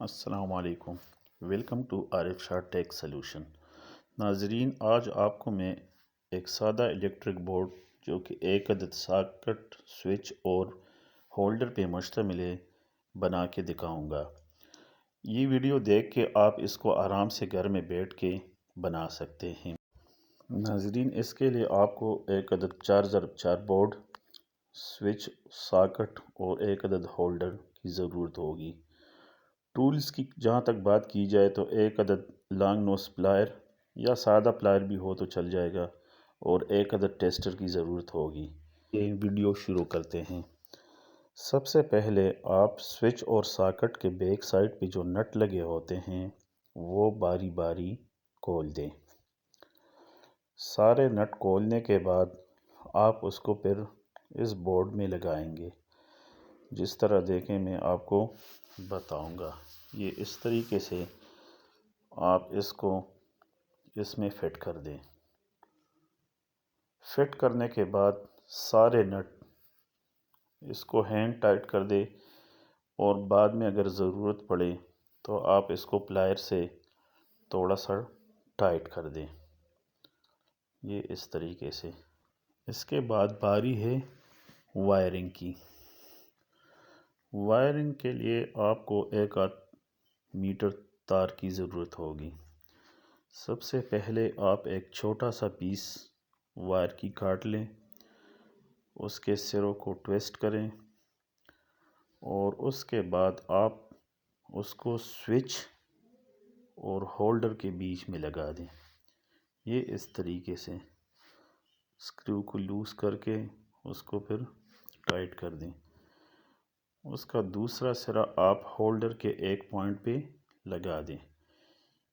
السلام علیکم، welcome to Arif Shah tech solution. ناظرین، آج آپ کو میں ایک سادہ الیکٹرک بورڈ جو کہ ایک عدد ساکٹ، سوئچ اور ہولڈر پہ مشتمل ہے بنا کے دکھاؤں گا۔ یہ ویڈیو دیکھ کے آپ اس کو آرام سے گھر میں بیٹھ کے بنا سکتے ہیں۔ ناظرین، اس کے لیے آپ کو ایک عدد 4x4 بورڈ، سوئچ، ساکٹ اور ایک عدد ہولڈر کی ضرورت ہوگی۔ ٹولز کی جہاں تک بات کی جائے تو ایک عدد لانگ نوز پلائر یا سادہ پلائر بھی ہو تو چل جائے گا، اور ایک عدد ٹیسٹر کی ضرورت ہوگی۔ یہ ویڈیو شروع کرتے ہیں۔ سب سے پہلے آپ سوئچ اور ساکٹ کے بیک سائڈ پہ جو نٹ لگے ہوتے ہیں وہ باری باری کھول دیں۔ سارے نٹ کھولنے کے بعد آپ اس کو پھر اس بورڈ میں لگائیں گے، جس طرح دیکھیں میں آپ کو بتاؤں گا۔ یہ اس طریقے سے آپ اس کو اس میں فٹ کر دیں۔ فٹ کرنے کے بعد سارے نٹ اس کو ہینڈ ٹائٹ کر دیں، اور بعد میں اگر ضرورت پڑے تو آپ اس کو پلائر سے تھوڑا سا ٹائٹ کر دیں، یہ اس طریقے سے۔ اس کے بعد باری ہے وائرنگ کی۔ وائرنگ کے لیے آپ کو ایک آدھ میٹر تار کی ضرورت ہوگی۔ سب سے پہلے آپ ایک چھوٹا سا پیس وائر کی کاٹ لیں، اس کے سروں کو ٹویسٹ کریں، اور اس کے بعد آپ اس کو سوئچ اور ہولڈر کے بیچ میں لگا دیں، یہ اس طریقے سے۔ اسکریو کو لوز کر کے اس کو پھر ٹائٹ کر دیں۔ اس کا دوسرا سرا آپ ہولڈر کے ایک پوائنٹ پہ لگا دیں۔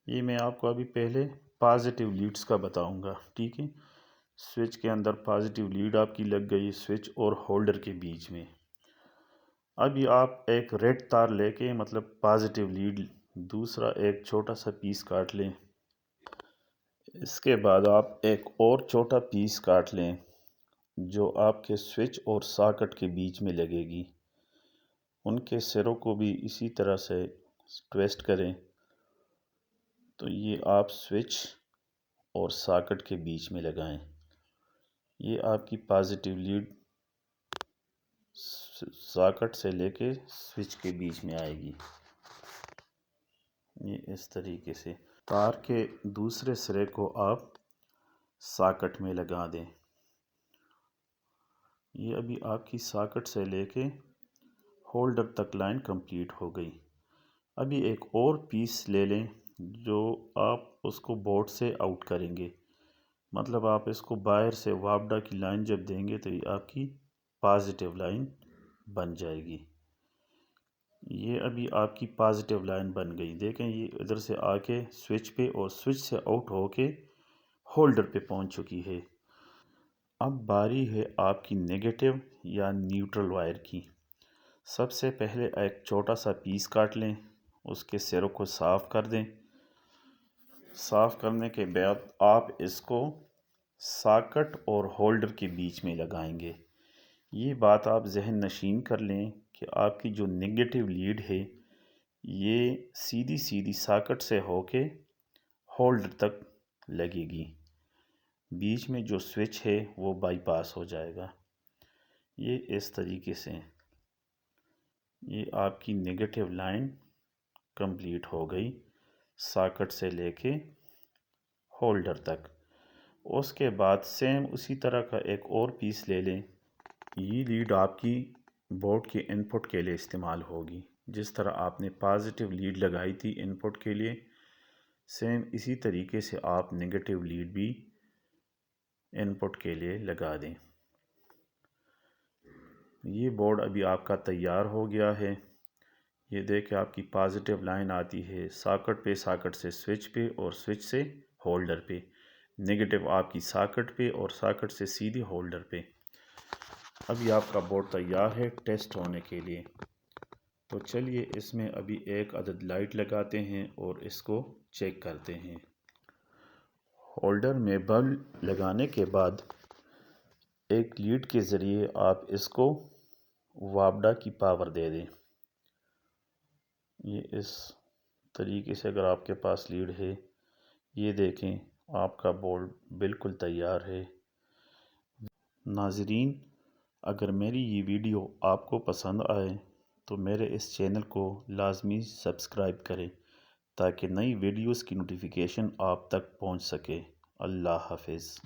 یہ میں آپ کو ابھی پہلے پازیٹیو لیڈز کا بتاؤں گا، ٹھیک ہے؟ سوئچ کے اندر پازیٹیو لیڈ آپ کی لگ گئی سوئچ اور ہولڈر کے بیچ میں۔ ابھی آپ ایک ریڈ تار لے کے، مطلب پازیٹیو لیڈ، دوسرا ایک چھوٹا سا پیس کاٹ لیں۔ اس کے بعد آپ ایک اور چھوٹا پیس کاٹ لیں جو آپ کے سوئچ اور ساکٹ کے بیچ میں لگے گی۔ ان کے سروں کو بھی اسی طرح سے ٹویسٹ کریں، تو یہ آپ سوئچ اور ساکٹ کے بیچ میں لگائیں۔ یہ آپ کی پازیٹیو لیڈ ساکٹ سے لے کے سوئچ کے بیچ میں آئے گی، یہ اس طریقے سے۔ تار کے دوسرے سرے کو آپ ساکٹ میں لگا دیں۔ یہ ابھی آپ کی ساکٹ سے لے کے ہولڈر تک لائن کمپلیٹ ہو گئی۔ ابھی ایک اور پیس لے لیں جو آپ اس کو بورڈ سے آؤٹ کریں گے، مطلب آپ اس کو باہر سے وابڈا کی لائن جب دیں گے تو یہ آپ کی پازیٹیو لائن بن جائے گی۔ یہ ابھی آپ کی پازیٹیو لائن بن گئی، دیکھیں یہ ادھر سے آ کے سوئچ پہ اور سوئچ سے آؤٹ ہو کے ہولڈر پہ پہنچ چکی ہے۔ اب باری ہے آپ کی نیگیٹو یا نیوٹرل وائر کی۔ سب سے پہلے ایک چھوٹا سا پیس کاٹ لیں، اس کے سروں کو صاف کر دیں۔ صاف کرنے کے بعد آپ اس کو ساکٹ اور ہولڈر کے بیچ میں لگائیں گے۔ یہ بات آپ ذہن نشین کر لیں کہ آپ کی جو نیگیٹو لیڈ ہے یہ سیدھی سیدھی ساکٹ سے ہو کے ہولڈر تک لگے گی، بیچ میں جو سوئچ ہے وہ بائی پاس ہو جائے گا، یہ اس طریقے سے۔ یہ آپ کی نیگیٹو لائن کمپلیٹ ہو گئی ساکٹ سے لے کے ہولڈر تک۔ اس کے بعد سیم اسی طرح کا ایک اور پیس لے لیں۔ یہ لیڈ آپ کی بورڈ کے ان پٹ کے لیے استعمال ہوگی، جس طرح آپ نے پازیٹیو لیڈ لگائی تھی ان پٹ کے لیے، سیم اسی طریقے سے آپ نیگیٹو لیڈ بھی ان پٹ کے لیے لگا دیں۔ یہ بورڈ ابھی آپ کا تیار ہو گیا ہے۔ یہ دیکھیں آپ کی پازیٹیو لائن آتی ہے ساکٹ پہ، ساکٹ سے سوئچ پہ اور سوئچ سے ہولڈر پہ، نیگیٹو آپ کی ساکٹ پہ اور ساکٹ سے سیدھی ہولڈر پہ۔ ابھی آپ کا بورڈ تیار ہے ٹیسٹ ہونے کے لیے، تو چلیے اس میں ابھی ایک عدد لائٹ لگاتے ہیں اور اس کو چیک کرتے ہیں۔ ہولڈر میں بلب لگانے کے بعد ایک لیڈ کے ذریعے آپ اس کو وابڈا کی پاور دے دیں۔ یہ اس طریقے سے اگر آپ کے پاس لیڈ ہے، یہ دیکھیں آپ کا بورڈ بالکل تیار ہے۔ ناظرین، اگر میری یہ ویڈیو آپ کو پسند آئے تو میرے اس چینل کو لازمی سبسکرائب کریں تاکہ نئی ویڈیوز کی نوٹیفیکیشن آپ تک پہنچ سکے۔ اللہ حافظ۔